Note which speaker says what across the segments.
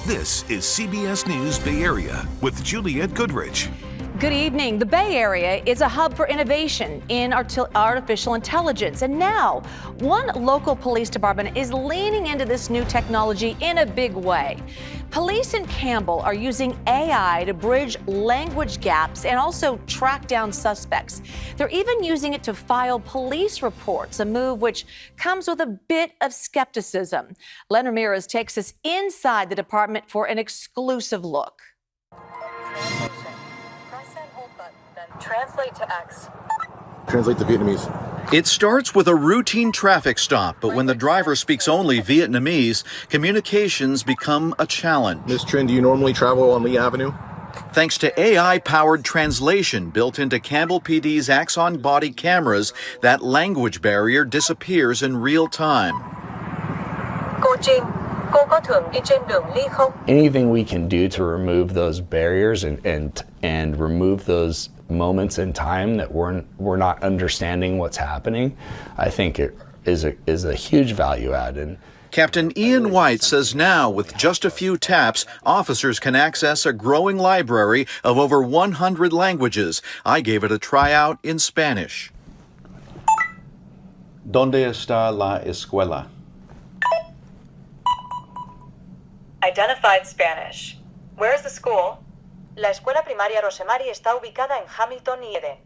Speaker 1: This is CBS News Bay Area with Juliette Goodrich.
Speaker 2: Good evening. The Bay Area is a hub for innovation in artificial intelligence. And now, one local police department is leaning into this new technology in a big way. Police in Campbell are using AI to bridge language gaps and also track down suspects. They're even using it to file police reports, a move which comes with a bit of skepticism. Len Ramirez takes us inside the department for an exclusive look.
Speaker 3: Translate to X.
Speaker 4: Translate to Vietnamese.
Speaker 5: It starts with a routine traffic stop, but when the driver speaks only Vietnamese, communications become a challenge.
Speaker 4: Miss Trin, do you normally travel on Lee Avenue?
Speaker 5: Thanks to AI-powered translation built into Campbell PD's Axon body cameras, that language barrier disappears in real time.
Speaker 6: Anything we can do to remove those barriers and remove those moments in time that we're not understanding what's happening, I think it is a huge value add. And
Speaker 5: Captain Ian White says now, with just a few taps, officers can access a growing library of over 100 languages. I gave it a tryout in Spanish.
Speaker 7: ¿Dónde está la escuela?
Speaker 3: Identified Spanish. Where is the school? La escuela primaria Rosemary está ubicada en Hamilton y Eden.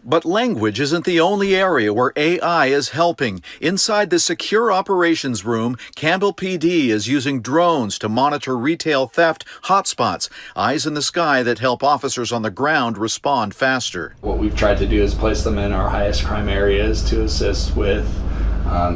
Speaker 5: But language isn't the only area where AI is helping. Inside the secure operations room, Campbell PD is using drones to monitor retail theft hotspots, eyes in the sky that help officers on the ground respond faster.
Speaker 6: what we've tried to do is place them in our highest crime areas to assist with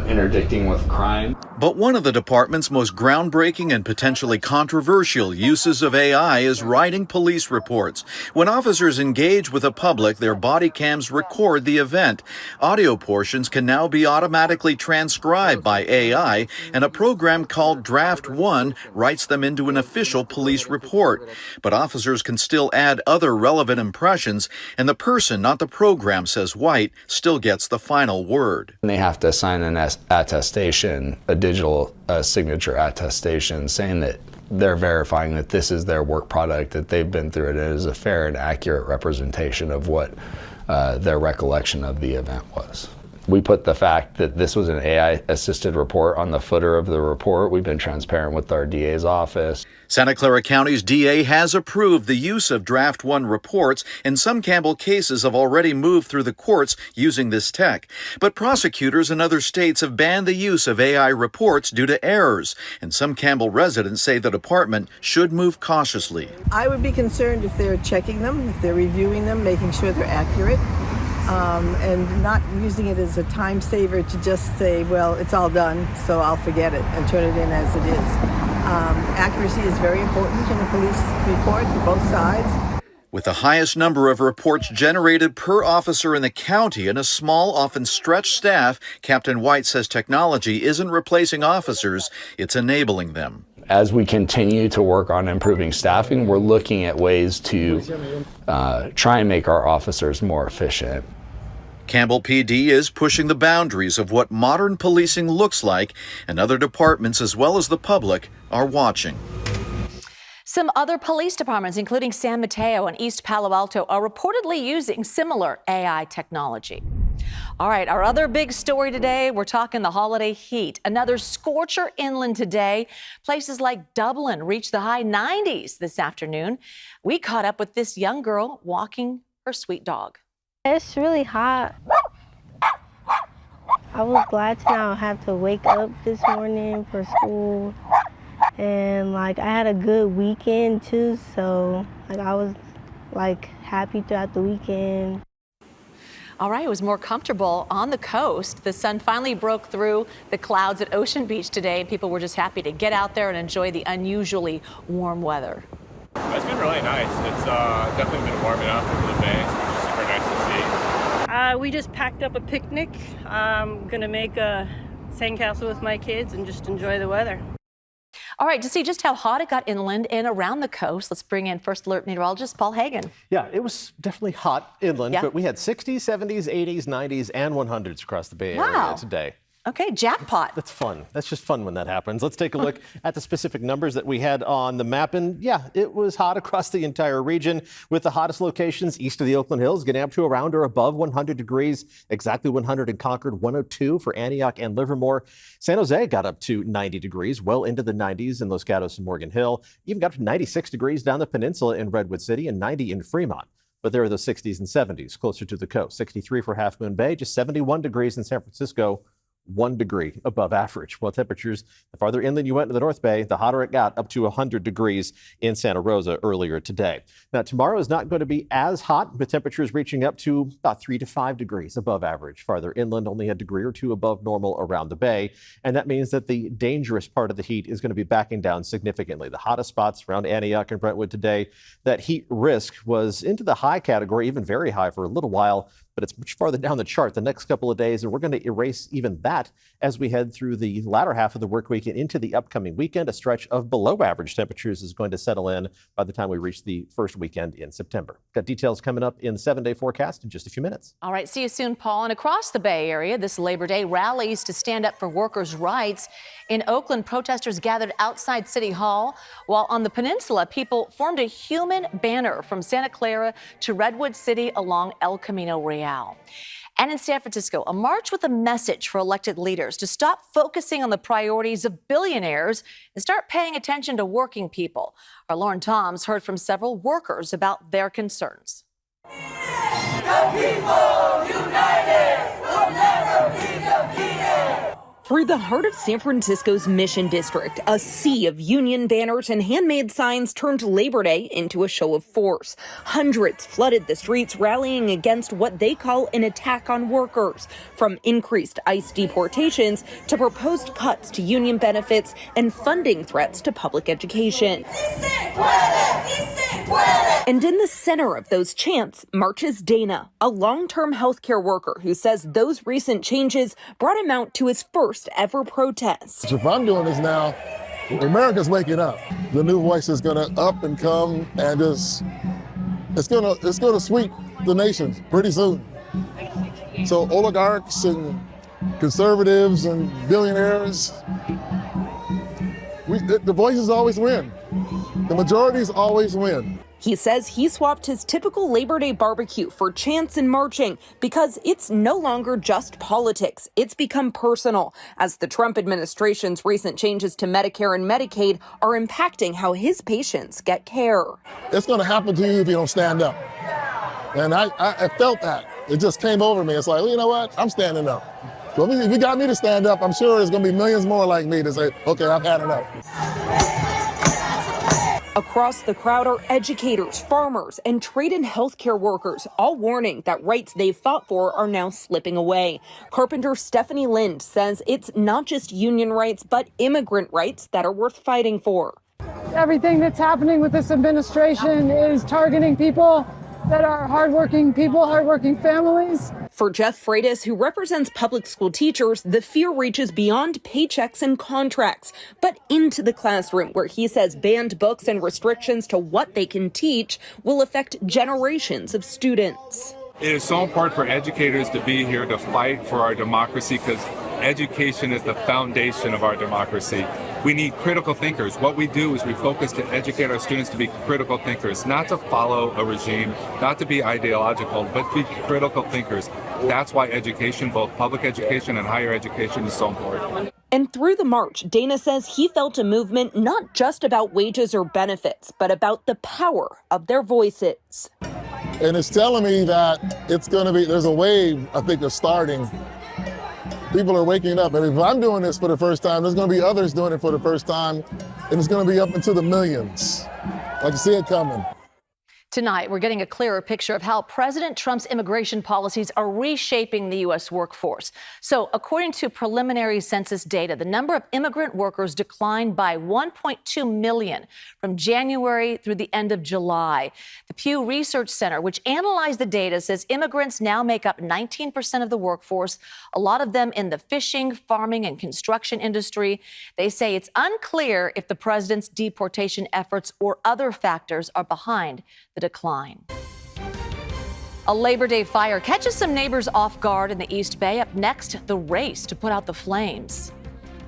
Speaker 6: interdicting with crime.
Speaker 5: But one of the department's most groundbreaking and potentially controversial uses of AI is writing police reports. When officers engage with the public, their body cams record the event. Audio portions can now be automatically transcribed by AI, and a program called Draft One writes them into an official police report. But officers can still add other relevant impressions, and the person, not the program, says White, still gets the final word.
Speaker 6: And they have to sign an attestation, a digital signature attestation, saying that they're verifying that this is their work product, that they've been through it, and it is a fair and accurate representation of what their recollection of the event was. We put the fact that this was an AI-assisted report on the footer of the report. We've been transparent with our DA's office.
Speaker 5: Santa Clara County's DA has approved the use of Draft One reports, and some Campbell cases have already moved through the courts using this tech. But prosecutors in other states have banned the use of AI reports due to errors, and some Campbell residents say the department should move cautiously.
Speaker 8: I would be concerned if they're checking them, if they're reviewing them, making sure they're accurate. And not using it as a time saver to just say, well, it's all done, so I'll forget it and turn it in as it is. Accuracy is very important in a police report for both sides.
Speaker 5: With the highest number of reports generated per officer in the county and a small, often stretched staff, Captain White says technology isn't replacing officers, it's enabling them.
Speaker 6: As we continue to work on improving staffing, we're looking at ways to try and make our officers more efficient.
Speaker 5: Campbell PD is pushing the boundaries of what modern policing looks like, and other departments as well as the public are watching.
Speaker 2: Some other police departments, including San Mateo and East Palo Alto, are reportedly using similar AI technology. All right, our other big story today, we're talking the holiday heat. Another scorcher inland today. Places like Dublin reached the high 90s this afternoon. We caught up with this young girl walking her sweet dog.
Speaker 9: It's really hot. I was glad to not have to wake up this morning for school. And I had a good weekend too, so I was happy throughout the weekend.
Speaker 2: All right, it was more comfortable on the coast. The sun finally broke through the clouds at Ocean Beach today, and people were just happy to get out there and enjoy the unusually warm weather.
Speaker 10: It's been really nice. It's definitely been warming up over the bay, which is super nice to see.
Speaker 11: We just packed up a picnic. I'm gonna make a sandcastle with my kids and just enjoy the weather.
Speaker 2: All right, to see just how hot it got inland and around the coast, let's bring in First Alert meteorologist Paul Hagan.
Speaker 12: Yeah, it was definitely hot inland, but we had 60s, 70s, 80s, 90s, and 100s across the Bay Area today.
Speaker 2: Okay, jackpot.
Speaker 12: That's fun. That's just fun when that happens. Let's take a look at the specific numbers that we had on the map. And yeah, it was hot across the entire region, with the hottest locations east of the Oakland Hills getting up to around or above 100 degrees, exactly 100 in Concord, 102 for Antioch and Livermore. San Jose got up to 90 degrees, well into the 90s in Los Gatos and Morgan Hill. Even got up to 96 degrees down the peninsula in Redwood City and 90 in Fremont. But there are the 60s and 70s closer to the coast. 63 for Half Moon Bay, just 71 degrees in San Francisco, 1 degree above average. While temperatures, the farther inland you went to the North Bay, the hotter it got, up to 100 degrees in Santa Rosa earlier today. Now, tomorrow is not going to be as hot, with temperatures reaching up to about 3 to 5 degrees above average. Farther inland, only a degree or two above normal around the Bay. And that means that the dangerous part of the heat is going to be backing down significantly. The hottest spots around Antioch and Brentwood today, that heat risk was into the high category, even very high for a little while, but it's much farther down the chart the next couple of days, and we're going to erase even that as we head through the latter half of the work week and into the upcoming weekend. A stretch of below average temperatures is going to settle in by the time we reach the first weekend in September. Got details coming up in the 7-day forecast in just a few minutes.
Speaker 2: All right, see you soon, Paul. And across the Bay Area, this Labor Day, rallies to stand up for workers' rights. In Oakland, protesters gathered outside City Hall, while on the peninsula, people formed a human banner from Santa Clara to Redwood City along El Camino Real. And in San Francisco, a march with a message for elected leaders to stop focusing on the priorities of billionaires and start paying attention to working people. Our Lauren Toms heard from several workers about their concerns.
Speaker 13: The people united will never be defeated. Through the heart of San Francisco's Mission District, a sea of union banners and handmade signs turned Labor Day into a show of force. Hundreds flooded the streets, rallying against what they call an attack on workers, from increased ICE deportations to proposed cuts to union benefits and funding threats to public education. And in the center of those chants marches Dana, a long-term healthcare worker who says those recent changes brought him out to his first ever protest.
Speaker 14: If I'm doing this now, America's waking up. The new voice is going to up and come, and it's going to sweep the nation pretty soon. So oligarchs and conservatives and billionaires, the voices always win. The majorities always win.
Speaker 13: He says he swapped his typical Labor Day barbecue for chants and marching because it's no longer just politics. It's become personal, as the Trump administration's recent changes to Medicare and Medicaid are impacting how his patients get care.
Speaker 14: It's going to happen to you if you don't stand up. And I felt that. It just came over me. It's like, well, you know what? I'm standing up. So if you got me to stand up, I'm sure there's going to be millions more like me to say, okay, I've had enough.
Speaker 13: Across the crowd are educators, farmers, and trade and healthcare workers, all warning that rights they've fought for are now slipping away. Carpenter Stephanie Lind says it's not just union rights, but immigrant rights that are worth fighting for.
Speaker 15: Everything that's happening with this administration is targeting people that are hardworking people, hardworking families.
Speaker 13: For Jeff Freitas, who represents public school teachers, the fear reaches beyond paychecks and contracts, but into the classroom, where he says banned books and restrictions to what they can teach will affect generations of students.
Speaker 10: It is so important for educators to be here to fight for our democracy, because education is the foundation of our democracy. We need critical thinkers. What we do is we focus to educate our students to be critical thinkers, not to follow a regime, not to be ideological, but to be critical thinkers. That's why education, both public education and higher education, is so important.
Speaker 13: And through the march, Dana says he felt a movement not just about wages or benefits, but about the power of their voices.
Speaker 14: And it's telling me that it's going to be, there's a wave, I think, of starting. People are waking up. And if I'm doing this for the first time, there's going to be others doing it for the first time. And it's going to be up into the millions. I can see it coming.
Speaker 2: Tonight, we're getting a clearer picture of how President Trump's immigration policies are reshaping the U.S. workforce. So, according to preliminary census data, the number of immigrant workers declined by 1.2 million from January through the end of July. The Pew Research Center, which analyzed the data, says immigrants now make up 19% of the workforce, a lot of them in the fishing, farming, and construction industry. They say it's unclear if the president's deportation efforts or other factors are behind the decline. A Labor Day fire catches some neighbors off guard in the East Bay. Up next, the race to put out the flames.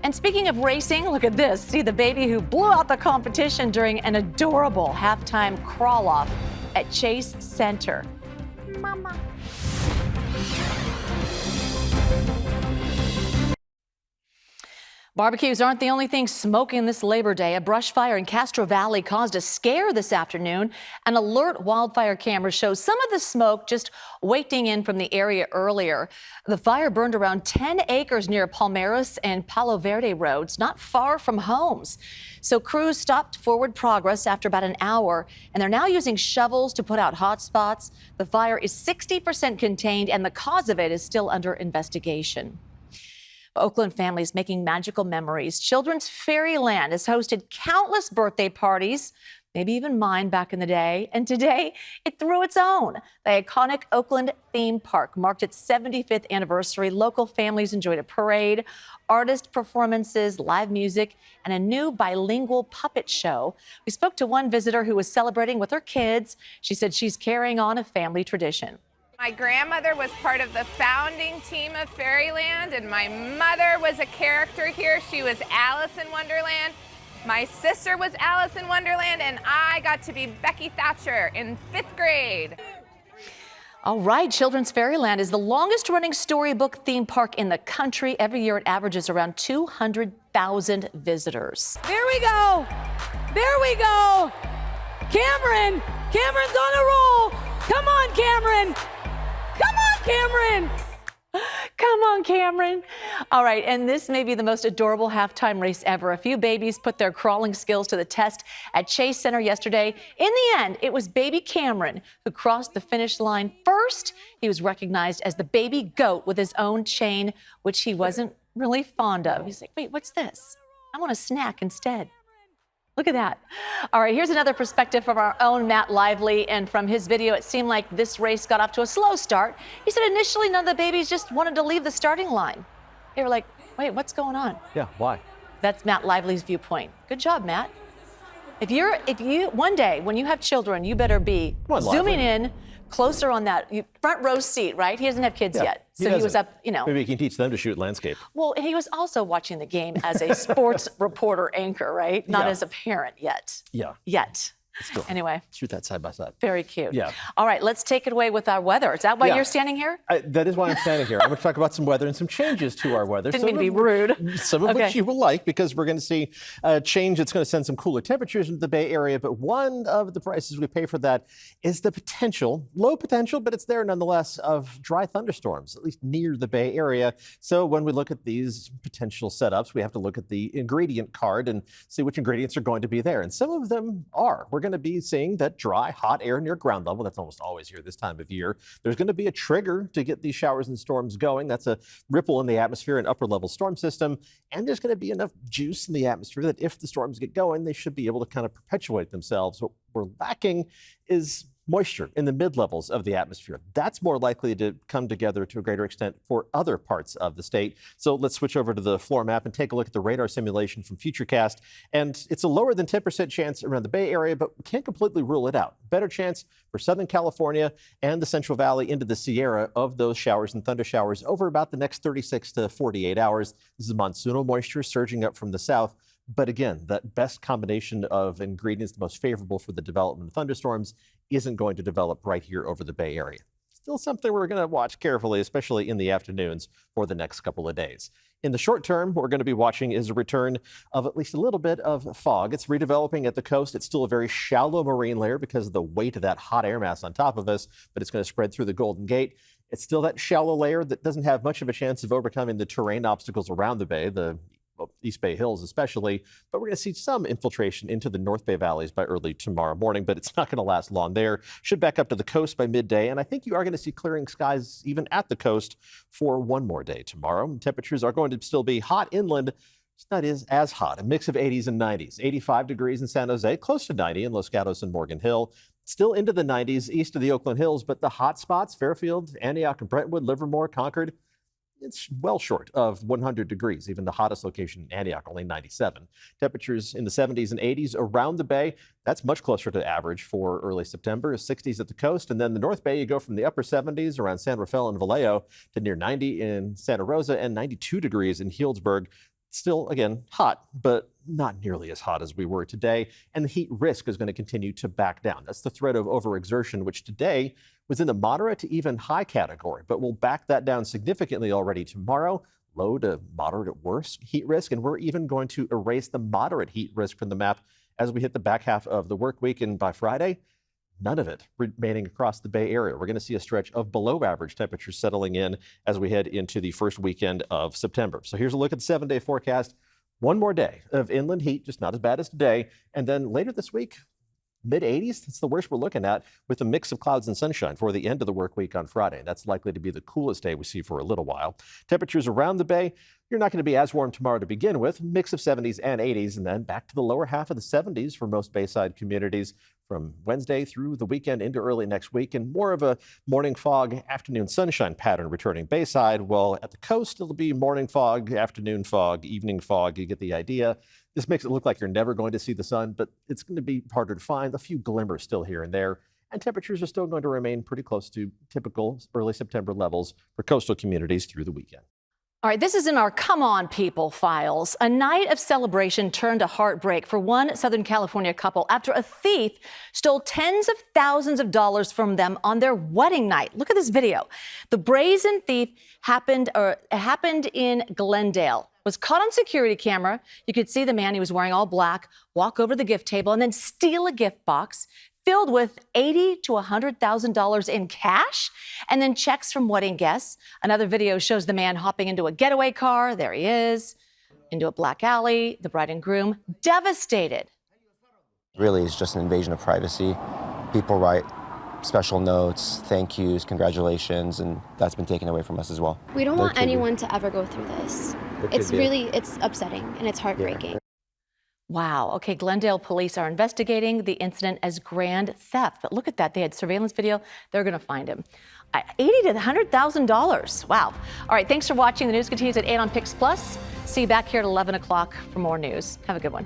Speaker 2: And speaking of racing, look at this. See the baby who blew out the competition during an adorable halftime crawl-off at Chase Center. Mama. Barbecues aren't the only thing smoking this Labor Day. A brush fire in Castro Valley caused a scare this afternoon. An alert wildfire camera shows some of the smoke just wafting in from the area earlier. The fire burned around 10 acres near Palmeras and Palo Verde roads, not far from homes. So crews stopped forward progress after about an hour, and they're now using shovels to put out hot spots. The fire is 60% contained, and the cause of it is still under investigation. Oakland families making magical memories. Children's Fairyland has hosted countless birthday parties, maybe even mine back in the day. And today, it threw its own. The iconic Oakland theme park marked its 75th anniversary. Local families enjoyed a parade, artist performances, live music, and a new bilingual puppet show. We spoke to one visitor who was celebrating with her kids. She said she's carrying on a family tradition.
Speaker 16: My grandmother was part of the founding team of Fairyland, and my mother was a character here. She was Alice in Wonderland. My sister was Alice in Wonderland, and I got to be Becky Thatcher in 5th grade.
Speaker 2: All right, Children's Fairyland is the longest running storybook theme park in the country. Every year it averages around 200,000 visitors.
Speaker 13: There we go. There we go. Cameron's on a roll. Come on, Cameron. Come on, Cameron!
Speaker 2: Come on, Cameron. All right, and this may be the most adorable halftime race ever. A few babies put their crawling skills to the test at Chase Center yesterday. In the end, it was baby Cameron who crossed the finish line first. He was recognized as the baby goat with his own chain, which he wasn't really fond of. He's like, wait, what's this? I want a snack instead. Look at that. All right, here's another perspective from our own Matt Lively. And from his video, it seemed like this race got off to a slow start. He said initially none of the babies just wanted to leave the starting line. They were like, wait, what's going on?
Speaker 12: Yeah, why?
Speaker 2: That's Matt Lively's viewpoint. Good job, Matt. If you one day when you have children, you better be zooming in closer on that front row seat, right? He doesn't have kids yet. So he was up,
Speaker 12: Maybe he can teach them to shoot landscape.
Speaker 2: Well, he was also watching the game as a sports reporter anchor, right? Not as a parent yet.
Speaker 12: Yeah.
Speaker 2: Yet.
Speaker 12: Still,
Speaker 2: anyway.
Speaker 12: Shoot that side by side.
Speaker 2: Very cute.
Speaker 12: Yeah.
Speaker 2: All right, let's take it away with our weather. Is that why you're standing here?
Speaker 12: That is why I'm standing here. I'm going to talk about some weather and some changes to our weather.
Speaker 2: Didn't mean to be rude.
Speaker 12: Some of which you will like, because we're going to see a change that's going to send some cooler temperatures into the Bay Area. But one of the prices we pay for that is the potential, low potential, but it's there nonetheless, of dry thunderstorms, at least near the Bay Area. So when we look at these potential setups, we have to look at the ingredient card and see which ingredients are going to be there. And some of them are. We're going to be seeing that dry, hot air near ground level. That's almost always here this time of year. There's going to be a trigger to get these showers and storms going. That's a ripple in the atmosphere, an upper level storm system. And there's going to be enough juice in the atmosphere that if the storms get going, they should be able to kind of perpetuate themselves. What we're lacking is moisture in the mid-levels of the atmosphere. That's more likely to come together to a greater extent for other parts of the state. So let's switch over to the floor map and take a look at the radar simulation from Futurecast. And it's a lower than 10% chance around the Bay Area, but we can't completely rule it out. Better chance for Southern California and the Central Valley into the Sierra of those showers and thunder showers over about the next 36 to 48 hours. This is monsoonal moisture surging up from the south. But again, that best combination of ingredients, the most favorable for the development of thunderstorms, isn't going to develop right here over the Bay Area. Still something we're going to watch carefully, especially in the afternoons for the next couple of days. In the short term, what we're going to be watching is a return of at least a little bit of fog. It's redeveloping at the coast. It's still a very shallow marine layer because of the weight of that hot air mass on top of us, but it's going to spread through the Golden Gate. It's still that shallow layer that doesn't have much of a chance of overcoming the terrain obstacles around the bay, the East Bay Hills especially, but we're going to see some infiltration into the North Bay valleys by early tomorrow morning, but it's not going to last long there. Should back up to the coast by midday, and I think you are going to see clearing skies even at the coast for one more day tomorrow. Temperatures are going to still be hot inland. It's not as hot, a mix of 80s and 90s. 85 degrees in San Jose, close to 90 in Los Gatos and Morgan Hill. Still into the 90s east of the Oakland Hills, but the hot spots, Fairfield, Antioch and Brentwood, Livermore, Concord, it's well short of 100 degrees. Even the hottest location in Antioch, only 97. Temperatures in the 70s and 80s around the Bay. That's much closer to average for early September. 60s at the coast. And then the North Bay, you go from the upper 70s around San Rafael and Vallejo to near 90 in Santa Rosa and 92 degrees in Healdsburg. Still, again, hot, but not nearly as hot as we were today. And the heat risk is going to continue to back down. That's the threat of overexertion, which today was in the moderate to even high category, but we'll back that down significantly already tomorrow. Low to moderate at worst heat risk. And we're even going to erase the moderate heat risk from the map as we hit the back half of the work week. And by Friday, none of it remaining across the Bay Area. We're going to see a stretch of below average temperatures settling in as we head into the first weekend of September. So here's a look at the 7-day forecast. One more day of inland heat, just not as bad as today. And then later this week, mid-80s, that's the worst we're looking at, with a mix of clouds and sunshine for the end of the work week on Friday. That's likely to be the coolest day we see for a little while. Temperatures around the Bay, you're not going to be as warm tomorrow to begin with, mix of 70s and 80s, and then back to the lower half of the 70s for most Bayside communities from Wednesday through the weekend into early next week, and more of a morning fog, afternoon sunshine pattern returning Bayside. Well, at the coast, it'll be morning fog, afternoon fog, evening fog. You get the idea. This makes it look like you're never going to see the sun, but it's going to be harder to find. A few glimmers still here and there, and temperatures are still going to remain pretty close to typical early September levels for coastal communities through the weekend.
Speaker 2: All right, this is in our Come On People files. A night of celebration turned to heartbreak for one Southern California couple after a thief stole tens of thousands of dollars from them on their wedding night. Look at this video. The brazen thief happened in Glendale. Was caught on security camera. You could see the man, he was wearing all black, walk over to the gift table and then steal a gift box filled with $80,000 to $100,000 in cash and then checks from wedding guests. Another video shows the man hopping into a getaway car. There he is, into a black alley. The bride and groom devastated.
Speaker 17: Really, it's just an invasion of privacy. People write special notes, thank yous, congratulations, and that's been taken away from us as well.
Speaker 18: We don't want anyone to ever go through this. It's upsetting and it's heartbreaking.
Speaker 17: Yeah.
Speaker 2: Wow. Okay, Glendale police are investigating the incident as grand theft. But look at that. They had surveillance video. They're going to find him. $80,000 to $100,000. Wow. All right. Thanks for watching. The news continues at 8 on Pix Plus. See you back here at 11 o'clock for more news. Have a good one.